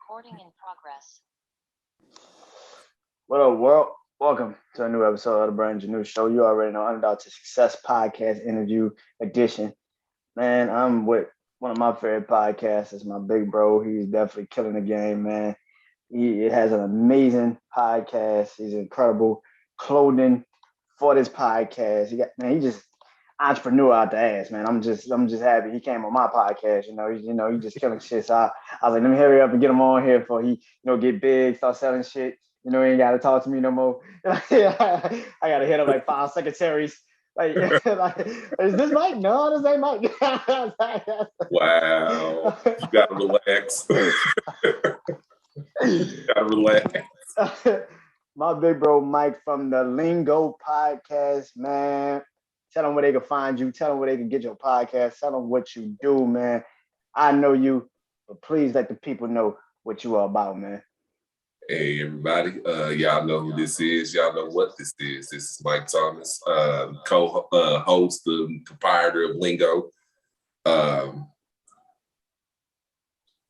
Recording in progress. What up, world? Welcome to a new episode of the BrandonJaneauShow. You already know Underdog to Success podcast interview edition. Man, I'm with one of my favorite podcasts. It's my big bro. He's definitely killing the game, man. He has an amazing podcast. He's incredible clothing for this podcast. He just entrepreneur out the ass, man. I'm just happy he came on my podcast. He just killing shit. So I was like, let me hurry up and get him on here before he, get big, start selling shit. He ain't got to talk to me no more. I got to hit up like 5 secretaries. Like, is this Mike? No, this ain't Mike. Wow. You got to relax. You got to relax. My big bro, Mike from the Lingo podcast, man. Tell them where they can find you. Tell them where they can get your podcast. Tell them what you do, man. I know you, but please let the people know what you are about, man. Hey, everybody. Y'all know who this is. Y'all know what this is. This is Mike Thomas, co-host and proprietor of Lingo.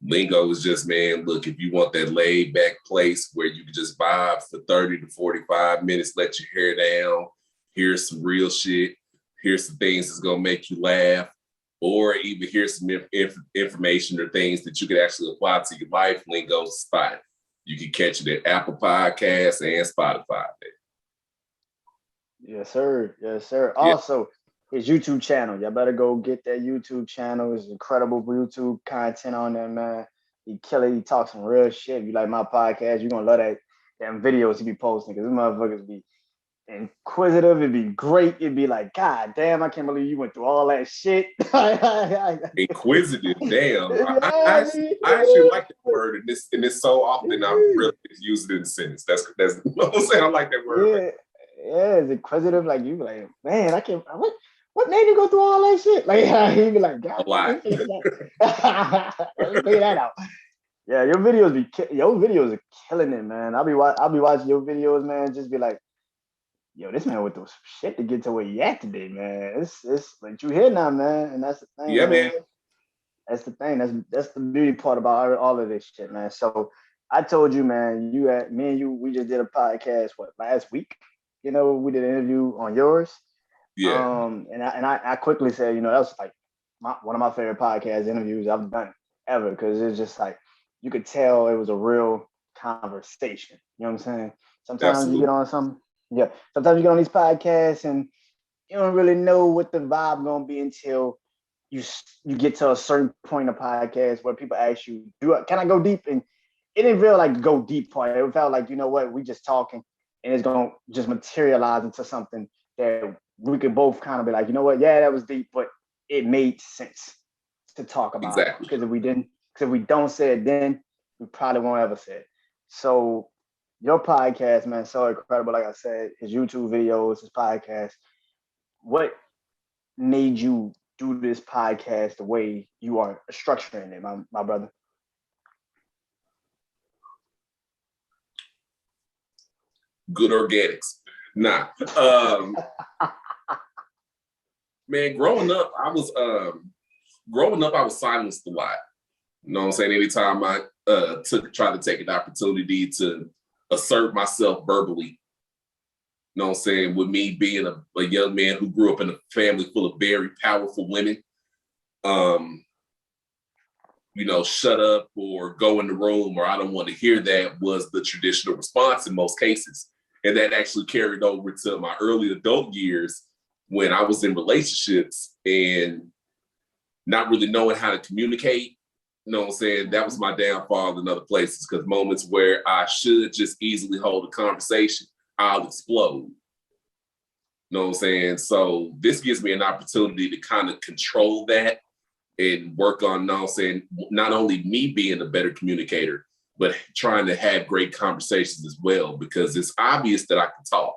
Lingo is just, man, look, if you want that laid-back place where you can just vibe for 30 to 45 minutes, let your hair down, here's some real shit, here's some things that's going to make you laugh, or even here's some information or things that you can actually apply to your life, Lingo's spot. You can catch it at Apple Podcasts and Spotify. Yes, sir. Yes, sir. Yeah. Also, his YouTube channel. Y'all better go get that YouTube channel. It's incredible YouTube content on there, man. He kill it. He talks some real shit. If you like my podcast, you're going to love that damn videos he be posting, because these motherfuckers be inquisitive. It'd be great. It'd be like, God damn, I can't believe you went through all that shit. Inquisitive, damn. I actually like that word, and it's so often I really use it in a sentence. That's you know what I'm saying. I like that word. Yeah, it's inquisitive. Like, you be like, man, I can't. What made you go through all that shit? Like, he'd be like, God, a lot. Figure that out. Yeah, your videos are killing it, man. I'll be watching your videos, man. Just be like, yo, this man went through some shit to get to where he at today, man. It's like, you here now, man, and that's the thing. Yeah, man. That's the thing. That's the beauty part about all of this shit, man. So I told you, man, me and you, we just did a podcast last week. We did an interview on yours. Yeah. And I quickly said, that was like one of my favorite podcast interviews I've done ever, because it's just like, you could tell it was a real conversation. You know what I'm saying? Sometimes Absolutely. You get on something. Yeah, sometimes you get on these podcasts and you don't really know what the vibe gonna be until you get to a certain point of podcast where people ask you, can I go deep? And it didn't feel like go deep part. It felt like, we just talking, and it's gonna just materialize into something that we could both kind of be like, yeah, that was deep, but it made sense to talk about. Exactly. Because if we don't say it then, we probably won't ever say it. So your podcast, man, so incredible. Like I said, his YouTube videos, his podcast. What made you do this podcast the way you are structuring it, my brother? Good organics. Nah. Man, growing up, I was silenced a lot. You know what I'm saying? Anytime I tried to take an opportunity to assert myself verbally, you know what I'm saying, with me being a young man who grew up in a family full of very powerful women, shut up or go in the room, or I don't want to hear that, was the traditional response in most cases. And that actually carried over to my early adult years when I was in relationships and not really knowing how to communicate. You know what I'm saying? That was my downfall in other places, because moments where I should just easily hold a conversation, I'll explode. You know what I'm saying? So this gives me an opportunity to kind of control that and work on, not only me being a better communicator, but trying to have great conversations as well, because it's obvious that I can talk,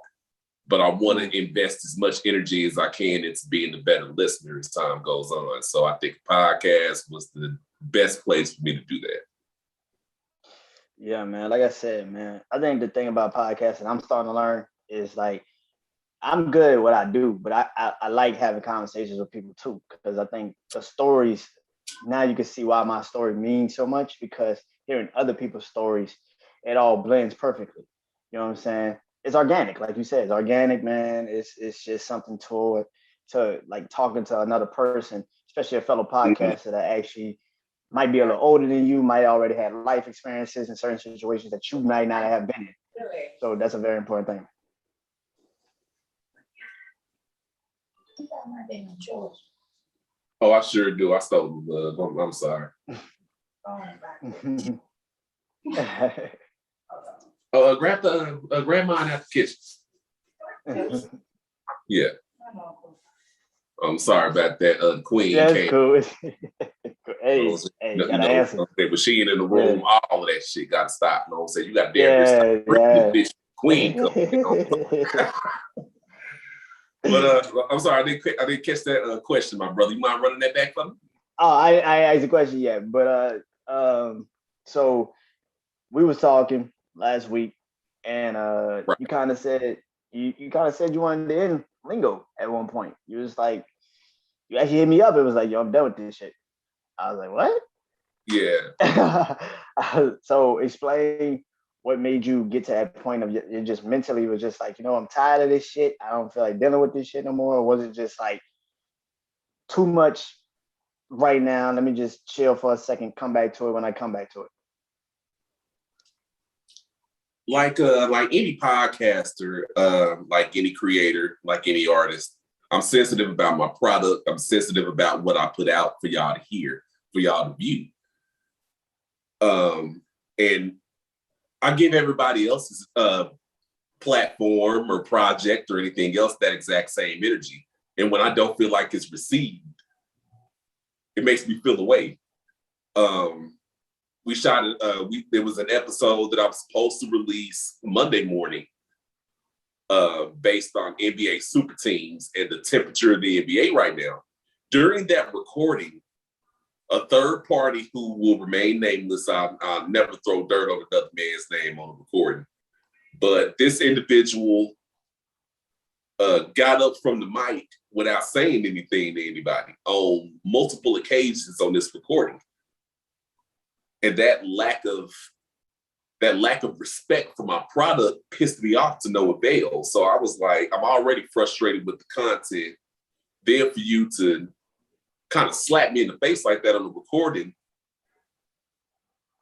but I want to invest as much energy as I can into being a better listener as time goes on. So I think podcast was the best place for me to do that. Yeah, man. Like I said, man, I think the thing about podcasting I'm starting to learn is, like, I'm good at what I do, but I like having conversations with people too, because I think the stories, now you can see why my story means so much, because hearing other people's stories, it all blends perfectly. You know what I'm saying? It's organic, like you said. It's organic, man. It's just something to like talking to another person, especially a fellow podcaster that actually might be a little older than you, might already have life experiences in certain situations that you might not have been in. So that's a very important thing. Oh, I sure do. I stole the love. I'm sorry. Grab mine at the kitchen. Yeah. I'm sorry about that. Queen. Yeah, came. Cool. Hey, you gotta answer. But she ain't in the room. Yeah. All of that shit got to stop. You know what I'm saying? You got to damn this Queen. But I'm sorry, I didn't catch that question, my brother. You mind running that back for me? Oh, I asked a question yet, but so we was talking last week, and right. You kind of said you wanted to end Lingo at one point. You was like, you actually hit me up. It was like, yo, I'm done with this shit. I was like, what? Yeah. So explain what made you get to that point of it just mentally was just like, I'm tired of this shit. I don't feel like dealing with this shit no more. Or was it just like too much right now? Let me just chill for a second, come back to it when I come back to it. Like any podcaster, like any creator, like any artist, I'm sensitive about my product. I'm sensitive about what I put out for y'all to hear, for y'all to view. And I give everybody else's platform or project or anything else that exact same energy. And when I don't feel like it's received, it makes me feel away. We shot it. There was an episode that I was supposed to release Monday morning, based on NBA super teams and the temperature of the NBA right now. During that recording, a third party who will remain nameless, I'll never throw dirt on another man's name on a recording, but this individual got up from the mic without saying anything to anybody on multiple occasions on this recording. And that lack of respect for my product pissed me off to no avail. So I was like, I'm already frustrated with the content. Then for you to kind of slap me in the face like that on the recording,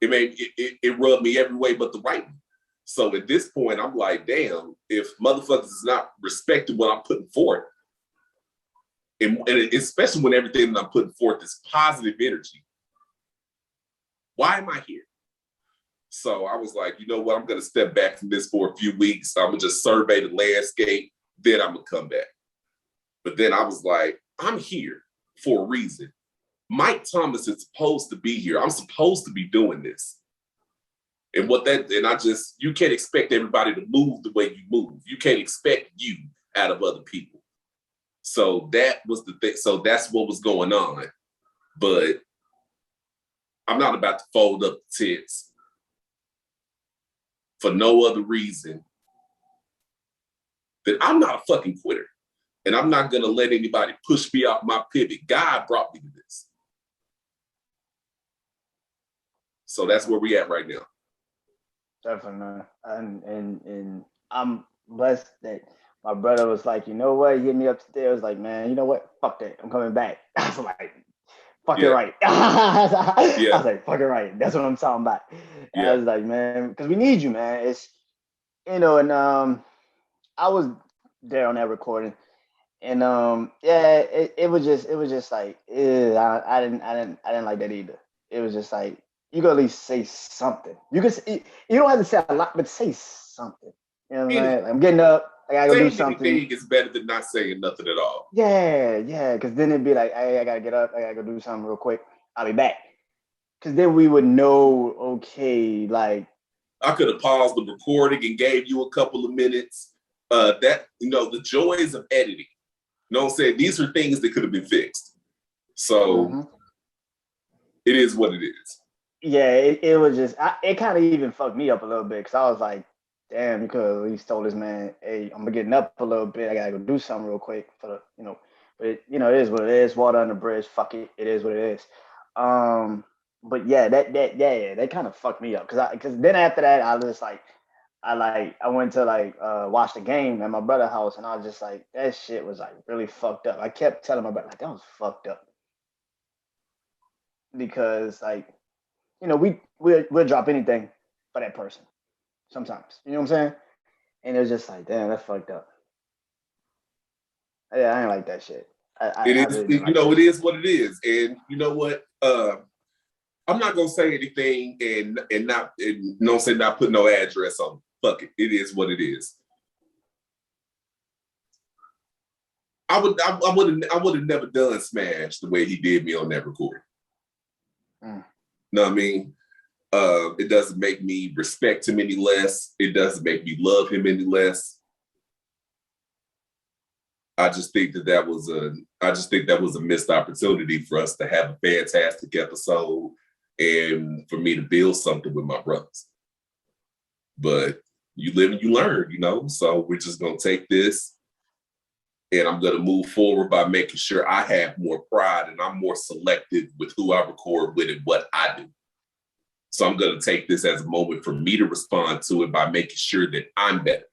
it rubbed me every way but the right one. So at this point, I'm like, damn, if motherfuckers is not respecting what I'm putting forth, and especially when everything that I'm putting forth is positive energy, why am I here? So I was like, you know what? I'm going to step back from this for a few weeks. I'm going to just survey the landscape. Then I'm going to come back. But then I was like, I'm here for a reason. Mike Thomas is supposed to be here. I'm supposed to be doing this. And you can't expect everybody to move the way you move. You can't expect you out of other people. So that was the thing. So that's what was going on. But I'm not about to fold up the tents for no other reason than I'm not a fucking quitter. And I'm not going to let anybody push me off my pivot. God brought me to this. So that's where we at right now. Definitely, man. And I'm blessed that my brother was like, you know what? He hit me up today. I was like, man, you know what? Fuck that. I'm coming back. I was like, fucking right. I was like, fucking right. That's what I'm talking about. And I was like, man, because we need you, man. It's, and I was there on that recording. And it was just like, I didn't like that either. It was just like, you can at least say something. You don't have to say a lot, but say something. You know what I'm saying? I'm getting up. I gotta go do something. Anything is better than not saying nothing at all. Yeah, because then it'd be like, hey, I gotta get up. I gotta go do something real quick. I'll be back. Because then we would know, okay, like. I could have paused the recording and gave you a couple of minutes. The joys of editing. You know what I'm saying? These are things that could have been fixed. So It is what it is. Yeah, it was just, it kind of even fucked me up a little bit because I was like, damn, you could have at least told this man, hey, I'm getting up a little bit. I got to go do something real quick for the, but it is what it is. Water under the bridge. Fuck it. It is what it is. but yeah, that kind of fucked me up because then after that I just like I went to like watch the game at my brother's house and I was just like that shit was like really fucked up. I kept telling my brother like that was fucked up because like we'll drop anything for that person sometimes. You know what I'm saying? And it was just like damn, that's fucked up. Yeah, I ain't like that shit. It I is, really didn't you like know, that it shit. is what it is. And you know what? I'm not gonna say anything and not say not put no address on it. Fuck it. It is what it is. I would have never done Smash the way he did me on that recording. Know what I mean? It doesn't make me respect him any less. It doesn't make me love him any less. I just think that was a missed opportunity for us to have a fantastic episode and for me to build something with my brothers. But you live and you learn, you know? So we're just gonna take this and I'm gonna move forward by making sure I have more pride and I'm more selective with who I record with and what I do. So I'm gonna take this as a moment for me to respond to it by making sure that I'm better.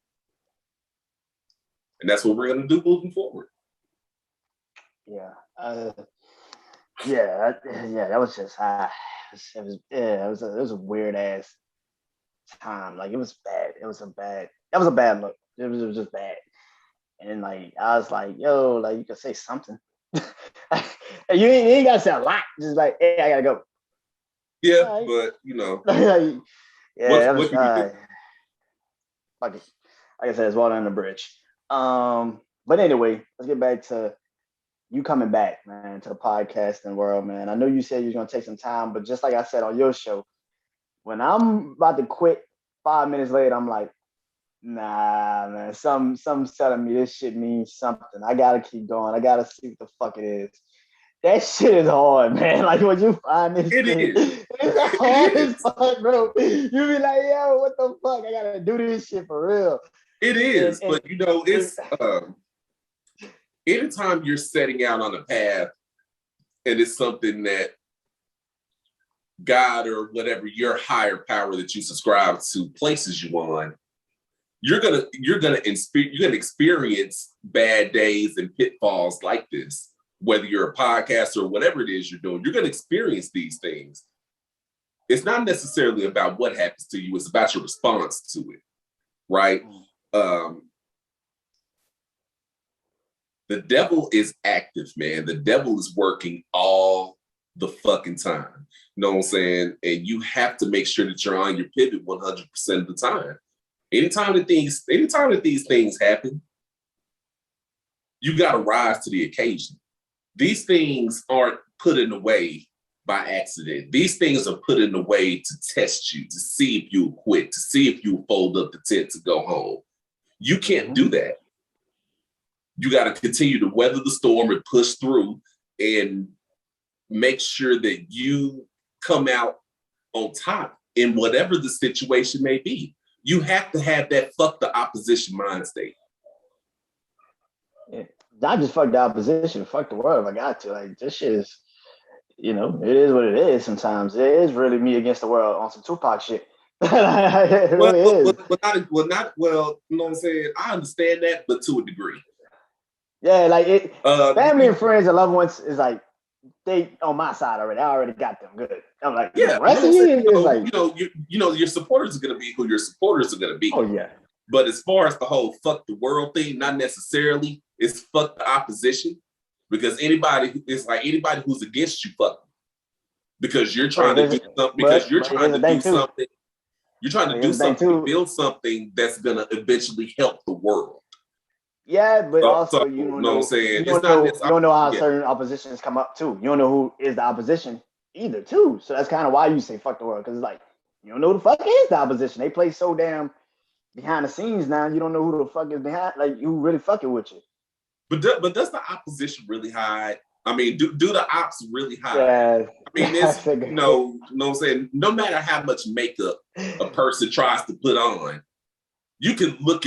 And that's what we're gonna do moving forward. Yeah. That was just it was a weird ass time. Like it was bad. That was a bad look. It was just bad. And like I was like, yo, like you could say something. you ain't gotta say a lot. Just like, hey, I gotta go. Yeah, right. But you know, yeah, what can you do? Like I said, it's water under the bridge. But anyway, let's get back to you coming back, man, to the podcasting world, man. I know you said you're gonna take some time, but just like I said on your show, when I'm about to quit 5 minutes later, I'm like, nah, man, some telling me this shit means something. I gotta keep going. I gotta see what the fuck it is. That shit is hard, man. Like when you find this thing, it's hard as fuck, bro. You be like, yo, what the fuck? I gotta do this shit for real. It is, but you know, it's anytime you're setting out on a path and it's something that God or whatever your higher power that you subscribe to places you on, you're gonna experience bad days and pitfalls like this. Whether you're a podcaster or whatever it is you're doing, you're gonna experience these things. It's not necessarily about what happens to you; it's about your response to it, right? The devil is active, man. The devil is working all the fucking time. You know what I'm saying? And you have to make sure that you're on your pivot 100% of the time. Anytime that these things happen, you got to rise to the occasion. These things aren't put in the way by accident. These things are put in the way to test you, to see if you quit, to see if you fold up the tent to go home. You can't do that. You got to continue to weather the storm and push through and make sure that you come out on top in whatever the situation may be. You have to have that fuck the opposition mind state. Yeah. Not just fuck the opposition, fuck the world if I got to. Like this shit is, it is what it is sometimes. It is really me against the world on some Tupac shit. It really is. You know what I'm saying? I understand that, but to a degree. Yeah, like family and friends and loved ones is like they on my side already. I already got them good. I'm like, yeah, the rest of you is like, your supporters are gonna be who your supporters are gonna be. Oh yeah. But as far as the whole fuck the world thing, not necessarily. It's fuck the opposition, because anybody who's against you, fuck them. Because you're trying to do something. Because you're trying to do something. You're trying to do something to build something that's gonna eventually help the world. Yeah, but also you don't know what I'm saying. You don't know how certain oppositions come up too. You don't know who is the opposition either too. So that's kind of why you say fuck the world, because it's like you don't know who the fuck is the opposition. They play so damn behind the scenes now. You don't know who the fuck is behind, like who really fucking with you. But does the opposition really hide? I mean, do the ops really hide? Yeah. I mean, it's you know what I'm saying. No matter how much makeup a person tries to put on, you can look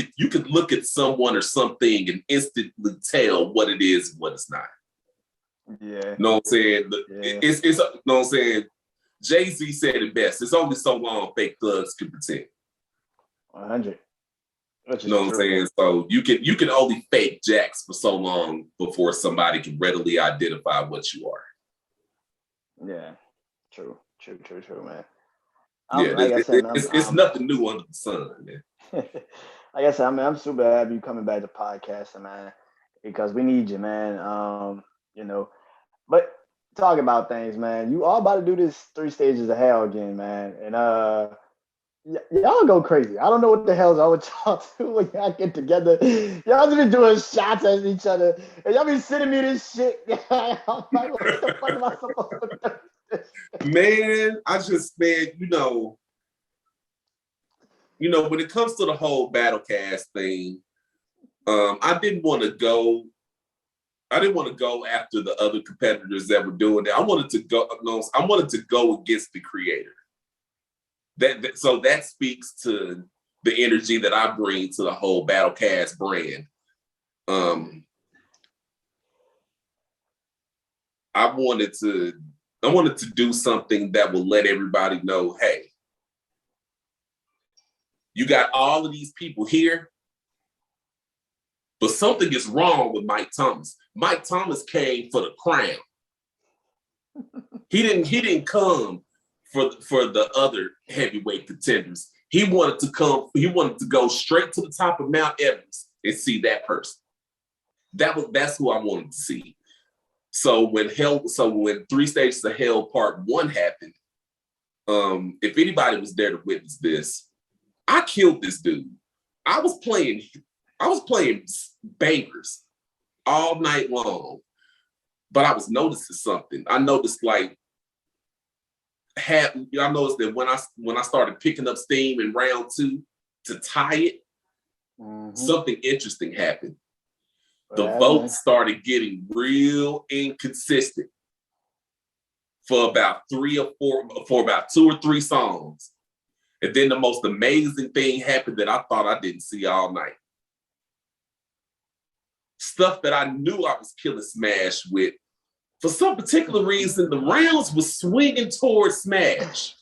at someone or something and instantly tell what it is and what it's not. Yeah. Know what I'm saying? It's you know what I'm saying? Jay-Z said it best. It's only so long fake thugs can pretend. 100. You know what I'm saying? So you can only fake jacks for so long before somebody can readily identify what you are. Yeah, true, man. Yeah, like I said, it's nothing new under the sun, man. Like I said, I'm super happy you coming back to podcasting, man, because we need you, man. You know, but talk about things, man. You all about to do this 3 stages of hell again, man, and y'all go crazy. I don't know what the hell's wrong with y'all too when y'all get together. Y'all just be doing shots at each other, and y'all be sending me this shit. I'm like, what the fuck am I supposed to do? Man, when it comes to the whole battle cast thing, I didn't want to go after the other competitors that were doing it. I wanted to go against the creator. So that speaks to the energy that I bring to the whole battle cast brand. I wanted to do something that will let everybody know, hey, you got all of these people here, but something is wrong with Mike Thomas. Mike Thomas came for the crown. He didn't come for the other heavyweight contenders. He wanted to go straight to the top of Mount Everest and see that person. That's who I wanted to see. So when 3 Stages of Hell Part 1 happened, if anybody was there to witness this, I killed this dude. I was playing bangers all night long, but I was noticing something. I noticed that when I started picking up steam in round 2 to tie it, something interesting happened. The votes started getting real inconsistent for about 2 or 3 songs. And then the most amazing thing happened that I thought I didn't see all night. Stuff that I knew I was killing Smash with. For some particular reason, the rounds was swinging towards Smash.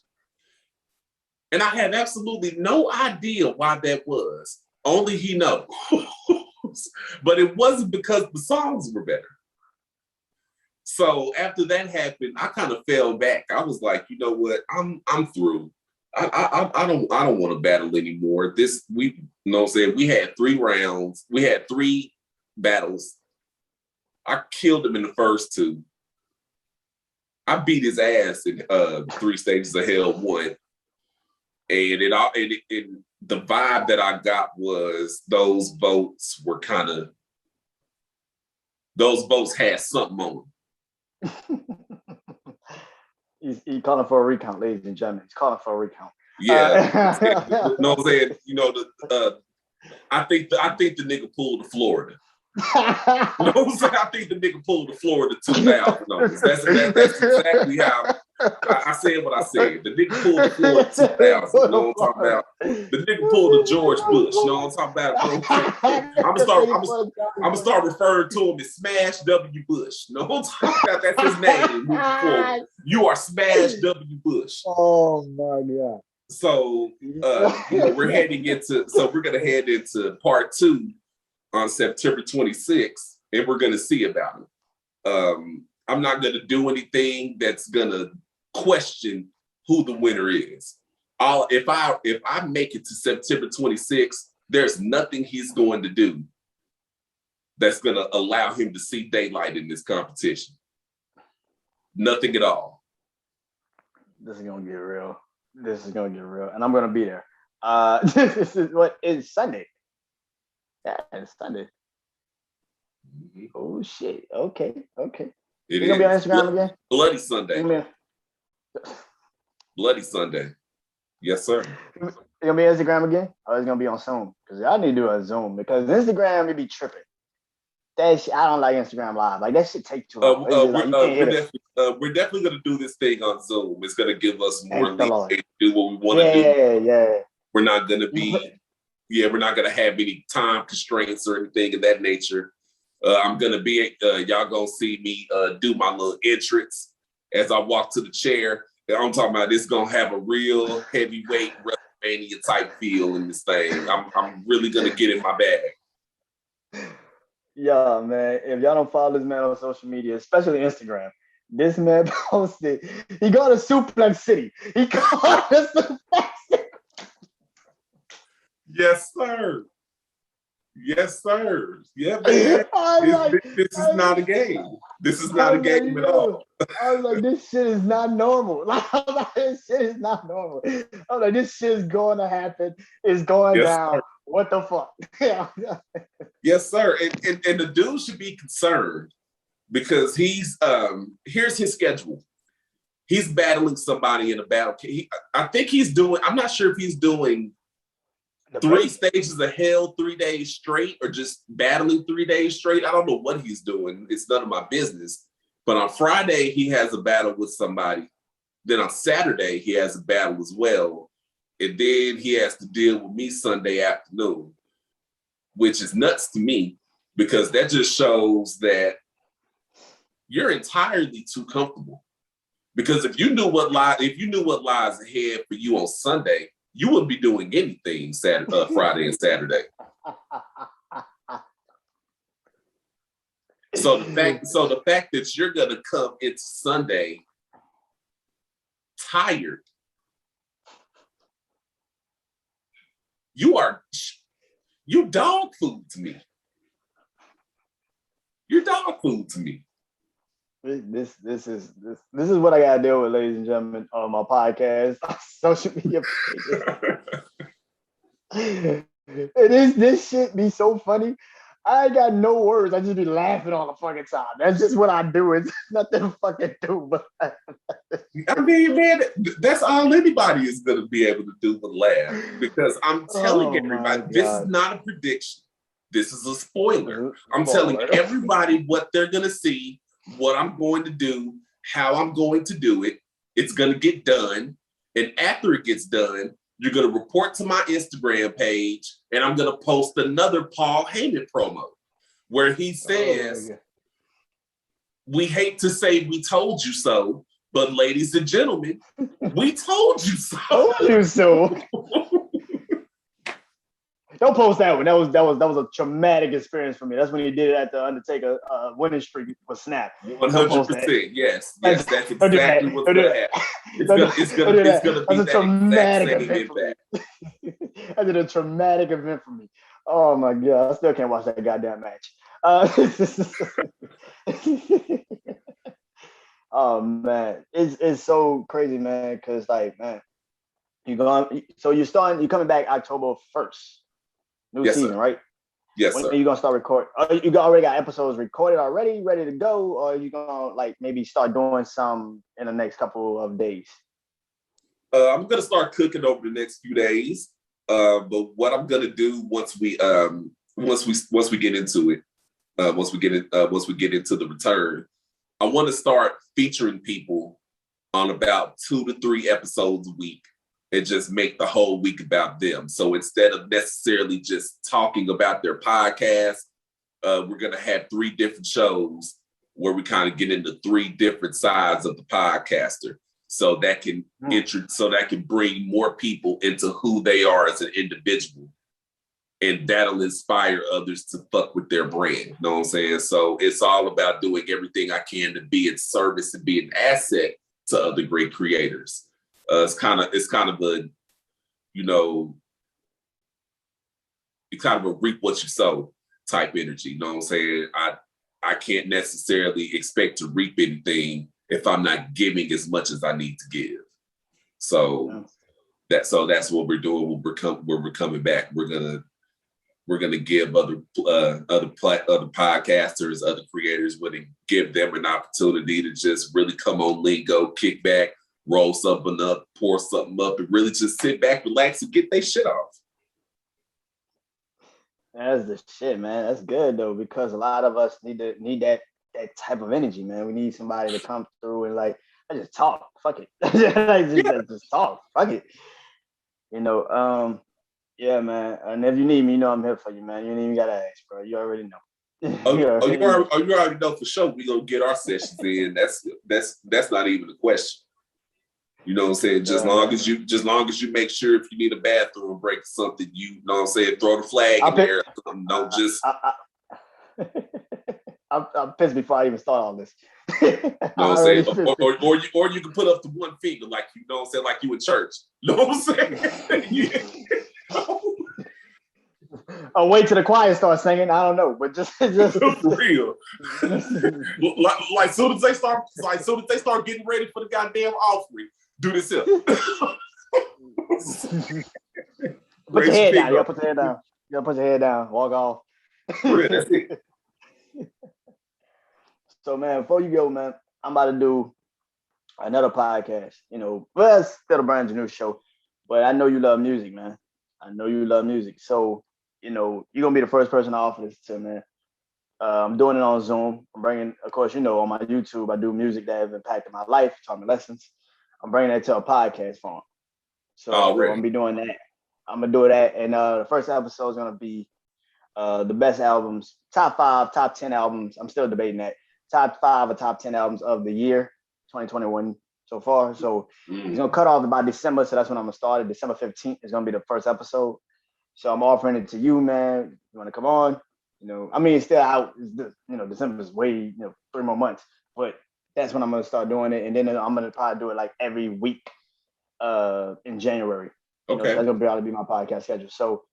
And I had absolutely no idea why that was. Only he knows. But it wasn't because the songs were better. So after that happened, I kind of fell back. I was like, you know what? I'm through. I don't want to battle anymore. We had 3 rounds. We had 3 battles. I killed him in the first 2. I beat his ass in 3 Stages of Hell 1. And the vibe that I got was those votes had something on them. He's calling for a recount, ladies and gentlemen. He's calling for a recount. Yeah. You know what I'm saying? I think the nigga pulled the Florida. You know what I'm saying? I think the nigga pulled the Florida 2000 numbers. That's exactly how I said what I said. The nigga pulled the Florida 2000. You know what I'm talking about? The nigga pulled the George Bush. You know what I'm talking about? I'm gonna start referring to him as Smash W. Bush. You know what I'm talking about? That's his name. Moving forward. You are Smash W. Bush. Oh my God. So we're gonna head into part 2 on September 26th, and we're going to see about it. I'm not going to do anything that's going to question who the winner is. If I make it to September 26th, there's nothing he's going to do that's going to allow him to see daylight in this competition. Nothing at all. This is going to get real. And I'm going to be there. This is what is Sunday. Yeah, it's Sunday. Mm-hmm. Oh shit! Okay. You gonna be on Instagram again? Bloody Sunday. Bloody Sunday. Yes, sir. You gonna be on Instagram again? Or is it gonna be on Zoom? Because y'all need to do a Zoom because Instagram it be tripping. That shit, I don't like Instagram Live. Like that shit take too long. We're definitely gonna do this thing on Zoom. It's gonna give us more leeway to do what we want to do. Yeah. We're not gonna be. We're not going to have any time constraints or anything of that nature. I'm going to be, y'all going to see me do my little entrance as I walk to the chair. I'm talking about this gonna have a real heavyweight WrestleMania type feel in this thing. I'm really gonna get in my bag. Yeah, man. If y'all don't follow this man on social media, especially Instagram, this man posted, he go to Suplex City. He go to Suplex City. Yes, sir. Yes, sir. Yeah, man. This is not a game. This is not a game at all. I was like, this shit is not normal. This shit is not normal. I was like, this shit is going to happen. It's going down. Sir. What the fuck? Yes, sir. And the dude should be concerned because he's here's his schedule. He's battling somebody in a battle. I think he's doing, I'm not sure if he's doing 3 stages of hell 3 days straight or just battling 3 days straight. I don't know what he's doing. It's none of my business. But on Friday, he has a battle with somebody. Then on Saturday, he has a battle as well. And then he has to deal with me Sunday afternoon, which is nuts to me because that just shows that you're entirely too comfortable. Because if you knew what lies ahead for you on Sunday, you wouldn't be doing anything Friday and Saturday. So the fact that you're gonna come into Sunday tired, you dog food to me. You're dog food to me. This is what I gotta deal with, ladies and gentlemen, on my podcast, social media pages. This shit be so funny. I ain't got no words. I just be laughing all the fucking time. That's just what I do. It's nothing to fucking do. But I mean, man, that's all anybody is gonna be able to do but laugh. Because I'm telling everybody, this is not a prediction. This is a spoiler. I'm telling everybody what they're gonna see, what I'm going to do, how I'm going to do it. It's going to get done. And after it gets done, you're going to report to my Instagram page and I'm going to post another Paul Heyman promo where he says, we hate to say we told you so, but ladies and gentlemen, we told you so. Told you so. Don't post that one. That was a traumatic experience for me. That's when he did it at the Undertaker winning streak for Snap. 100%. Yes, that's exactly what's gonna happen. It's gonna be that traumatic event for me. That's a traumatic event for me. Oh my god, I still can't watch that goddamn match. Oh man, it's so crazy, man. Because like, man, you're coming back October 1st. New season, sir. Right? Yes, when sir. are you gonna start recording? You already got episodes recorded already, ready to go, or are you gonna like maybe start doing some in the next couple of days? I'm gonna start cooking over the next few days. But what I'm gonna do once we get into it, once we get into the return, I want to start featuring people on about 2 to 3 episodes a week. And just make the whole week about them. So instead of necessarily just talking about their podcast, we're going to have 3 different shows where we kind of get into 3 different sides of the podcaster. So that can bring more people into who they are as an individual. And that'll inspire others to fuck with their brand. You know what I'm saying? So it's all about doing everything I can to be in service and be an asset to other great creators. It's kind of a, you kind of a reap what you sow type energy. You know what I'm saying? I can't necessarily expect to reap anything if I'm not giving as much as I need to give. So that's what we're doing when we're coming back. We're gonna give other podcasters, other creators, give them an opportunity to just really come on Lingo, kick back, roll something up, pour something up, and really just sit back, relax, and get their shit off. That's the shit, man. That's good though, because a lot of us need that type of energy, man. We need somebody to come through and like, I just talk, fuck it, just talk, fuck it. Yeah, man. And if you need me, I'm here for you, man. You ain't even gotta ask, bro. You already know. You already know for sure. We gonna get our sessions in. That's not even a question. You know what I'm saying? Just long as you make sure if you need a bathroom break or something, you know what I'm saying, throw the flag in there. Don't just I'm pissed before I even start all this. You know what I'm saying? Or you can put up the one finger like you know what I'm saying, like you in church. You know what I'm saying? I'll wait till the choir starts singing. I don't know, but just for real. like soon as they start getting ready for the goddamn offering, do this here. Put your head down. You gotta put your head down. You gotta put your head down. Walk off. That's it. So man, before you go, man, I'm about to do another podcast. You know, well, it's still the BrandonJaneauShow, but I know you love music, man. I know you love music. So, you know, you're gonna be the first person to offer this to, man. I'm doing it on Zoom. I'm bringing, of course, you know, on my YouTube, I do music that have impacted my life, taught me lessons. I'm bringing that to a podcast form. So I'm gonna be doing that. I'm gonna do that, and the first episode is gonna be the best albums, top 5, top 10 albums. I'm still debating that. Top 5 or top 10 albums of the year 2021 so far. So it's gonna cut off about December, so that's when I'm gonna start it. December 15th is gonna be the first episode. So I'm offering it to you, man. You want to come on? You know, I mean, it's still out. You know, December is way, you know, 3 more months. But that's when I'm gonna start doing it, and then I'm gonna probably do it like every week in January. You know, so that's gonna probably be my podcast schedule. So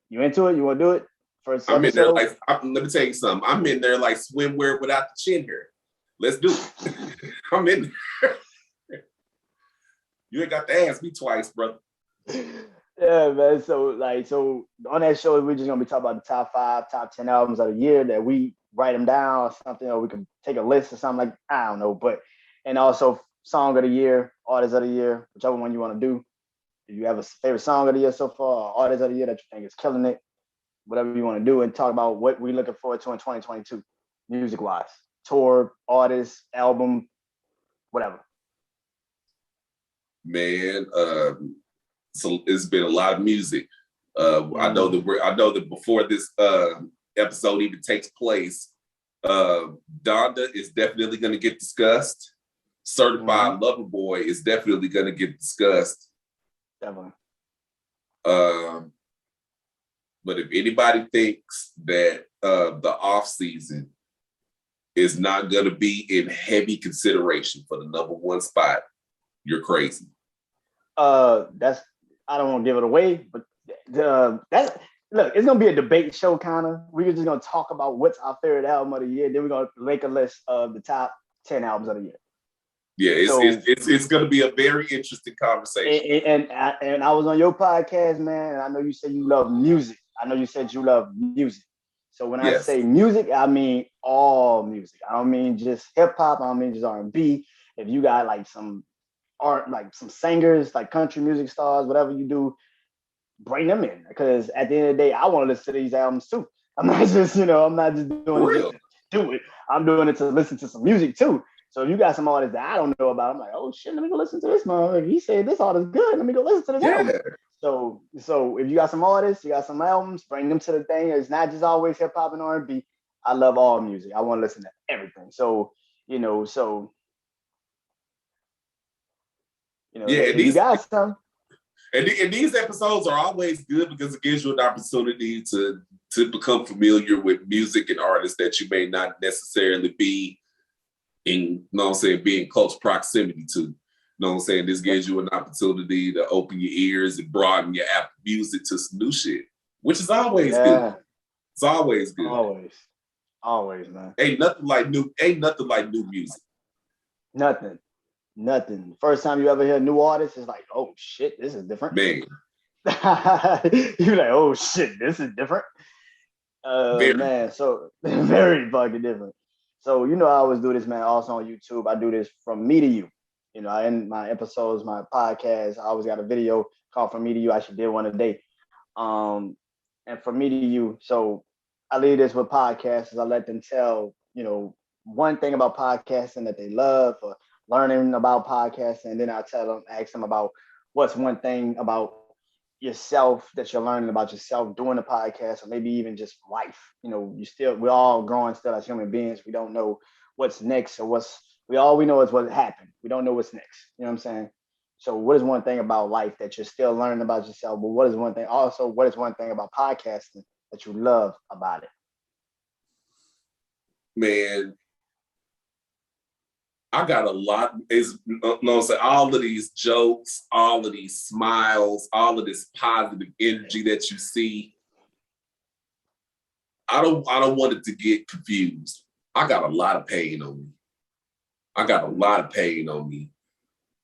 you into it? You want to do it? First I'm episode? in there like, let me tell you something. I'm in there like swimwear without the chin hair. Let's do it. I'm in there. You ain't got to ask me twice, brother. Yeah, man. So on that show, we're just gonna be talking about the top 5, top 10 albums of the year that we write them down or something, or we can take a list or something like, I don't know. But and also song of the year, artist of the year, whichever one you want to do. If you have a favorite song of the year so far, or artist of the year that you think is killing it, whatever you want to do, and talk about what we're looking forward to in 2022, music wise, tour, artist, album, whatever. Man, so it's been a lot of music. I know that before this episode even takes place, Donda is definitely going to get discussed. Certified Lover Boy is definitely going to get discussed. Definitely. But if anybody thinks that the off season is not going to be in heavy consideration for the number 1 spot, you're crazy. I don't want to give it away, but look, it's gonna be a debate show kind of. We're just gonna talk about what's our favorite album of the year. Then we're gonna make a list of the top 10 albums of the year. Yeah, it's gonna be a very interesting conversation. And I was on your podcast, man, and I know you said you love music. I know you said you love music. So when I say music, I mean all music. I don't mean just hip hop. I don't mean just R&B. If you got like some art, like some singers, like country music stars, whatever you do, bring them in. Because at the end of the day, I want to listen to these albums too. I'm not just doing it to do it. I'm doing it to listen to some music too. So if you got some artists that I don't know about, I'm like, oh shit, let me go listen to this man. He said this artist good. Let me go listen to this album. So if you got some artists, you got some albums, bring them to the thing. It's not just always hip hop and R&B. I love all music. I want to listen to everything. So you got some. And these episodes are always good because it gives you an opportunity to become familiar with music and artists that you may not necessarily be in, be in close proximity to. This gives you an opportunity to open your ears and broaden your Apple Music to some new shit, which is always good. It's always good. Always, man. Ain't nothing like new music. Nothing. First time you ever hear a new artist, it's like, oh shit, this is different. Man. You're like, oh shit, this is different. Man, so very fucking different. So I always do this, man. Also on YouTube, I do this from me to you. I end my episodes, my podcast, I always got a video called From Me to You. I actually did one a day. And From Me to You. So I leave this with podcasters. I let them tell, one thing about podcasting that they love or learning about podcasting. And then I ask them about what's one thing about yourself that you're learning about yourself doing the podcast, or maybe even just life. We're all growing still as human beings. We don't know what's next or all we know is what happened. We don't know what's next. You know what I'm saying? So what is one thing about life that you're still learning about yourself? But what is one thing also, what is one thing about podcasting that you love about it? Man, I got a lot. All of these jokes, all of these smiles, all of this positive energy that you see. I don't want it to get confused. I got a lot of pain on me.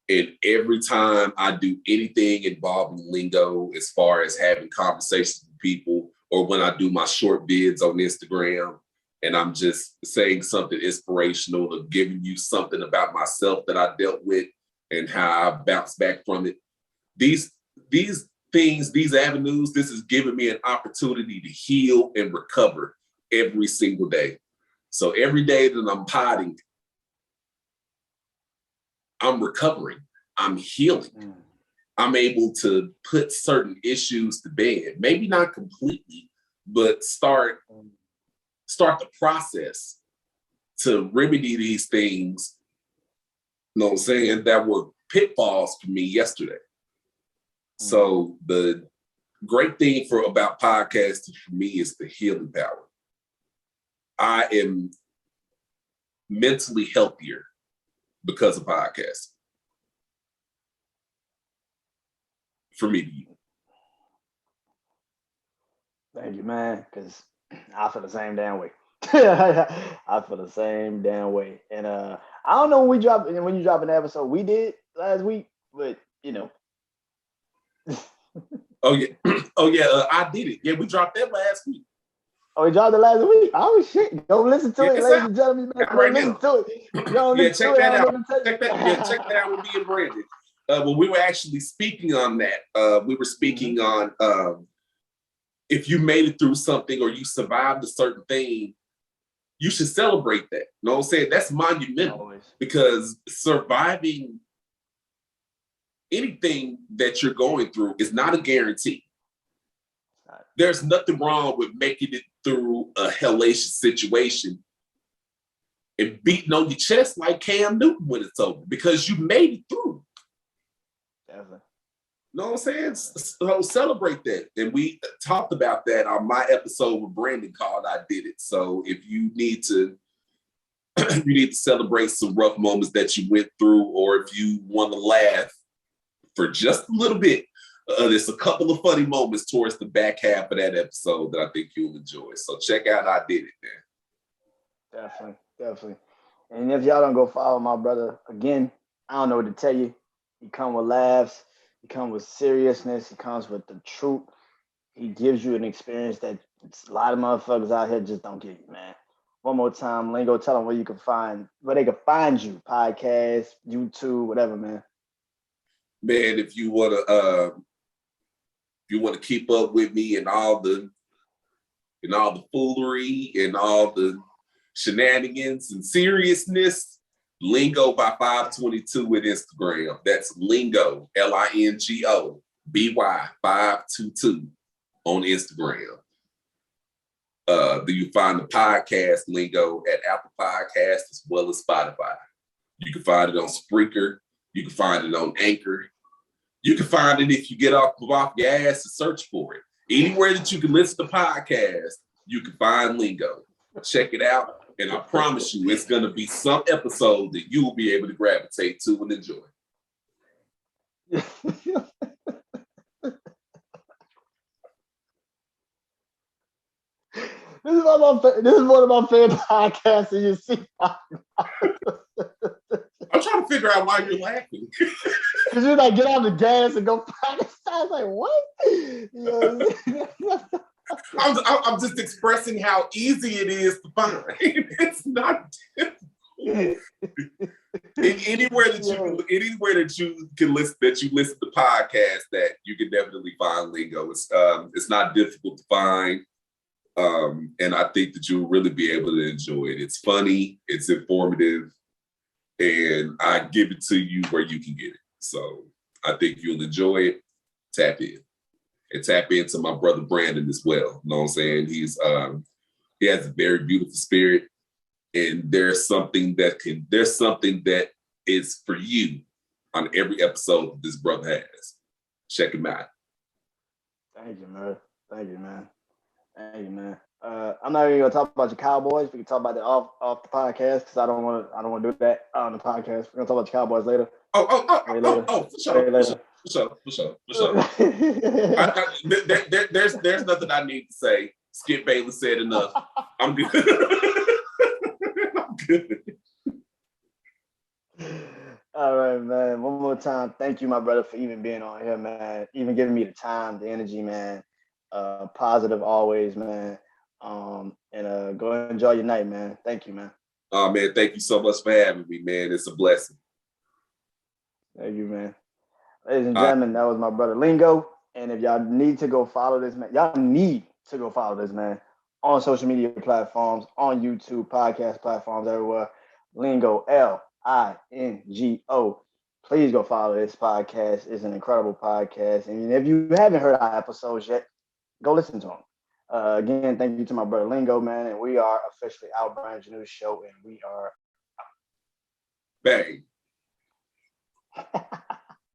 And every time I do anything involving lingo, as far as having conversations with people, or when I do my short vids on Instagram, and I'm just saying something inspirational or giving you something about myself that I dealt with and how I bounced back from it. These things, these avenues, this is giving me an opportunity to heal and recover every single day. So every day that I'm potting, I'm recovering, I'm healing. I'm able to put certain issues to bed, maybe not completely, but start the process to remedy these things, you know what I'm saying, that were pitfalls for me yesterday. So the great thing about podcasting for me is the healing power. I am mentally healthier because of podcasting. For me. Thank you, man, because I feel the same damn way. I feel the same damn way. And I don't know when you drop an episode. We did last week, but you know. Oh yeah. I did it. Yeah, we dropped that last week. Oh, we dropped it last week? Oh shit. Go listen to it, ladies and gentlemen. Right listen to it. Check that out. Check that out with me and Brandon. When we were actually speaking on that, we were speaking on if you made it through something or you survived a certain thing, you should celebrate that. You know what I'm saying? That's monumental. Always. Because surviving anything that you're going through is not a guarantee. There's nothing wrong with making it through a hellacious situation and beating on your chest like Cam Newton when it's over, because you made it through. Definitely. You know what I'm saying? So celebrate that. And we talked about that on my episode with Brandon called I Did It. So if you need to celebrate some rough moments that you went through, or if you want to laugh for just a little bit, there's a couple of funny moments towards the back half of that episode that I think you'll enjoy. So check out I Did It, man. Definitely. And if y'all don't go follow my brother, again, I don't know what to tell you. He comes with laughs. He comes with seriousness. He comes with the truth. He gives you an experience that a lot of motherfuckers out here just don't give you, man. One more time, Lingo, tell them where they can find you. Podcast, YouTube, whatever, man. Man, if you want to keep up with me and all the foolery and all the shenanigans and seriousness, Lingo by 522 with Instagram. That's Lingo, Lingo, BY 522 on Instagram. Do you find the podcast Lingo at Apple Podcasts as well as Spotify? You can find it on Spreaker. You can find it on Anchor. You can find it if you get off your ass and search for it. Anywhere that you can listen to podcasts, you can find Lingo. Check it out. And I promise you, it's going to be some episode that you will be able to gravitate to and enjoy. This is one of my favorite podcasts that you see. I'm trying to figure out why you're laughing. Because you're like, get on the gas and go Pakistan. I was like, what? I'm just expressing how easy it is to find. It's not difficult. Anywhere that you can listen, that you listen to podcasts, that you can definitely find Lingo. It's not difficult to find. And I think that you'll really be able to enjoy it. It's funny, it's informative, and I give it to you where you can get it. So I think you'll enjoy it. Tap in. And tap into my brother Brandon as well. You know what I'm saying? He has a very beautiful spirit, and there's something that is for you on every episode that this brother has. Check him out. Thank you, man. Thank you, man. Thank you, man. I'm not even gonna talk about your Cowboys. We can talk about that off the podcast because I don't want to do that on the podcast. We're gonna talk about your Cowboys later. For sure. There's nothing I need to say. Skip Bayless said enough. I'm good. I'm good. All right, man. One more time, thank you, my brother, for even being on here, man. Even giving me the time, the energy, man. Positive always, man. And go enjoy your night, man. Thank you, man. Oh man, thank you so much for having me, man. It's a blessing. Thank you, man. Ladies and gentlemen, that was my brother Lingo. And if y'all need to go follow this man, on social media platforms, on YouTube, podcast platforms, everywhere. Lingo, Lingo. Please go follow this podcast. It's an incredible podcast. And if you haven't heard our episodes yet, go listen to them. Again, thank you to my brother Lingo, man. And we are officially out, BrandonJaneauShow, and we are Bang.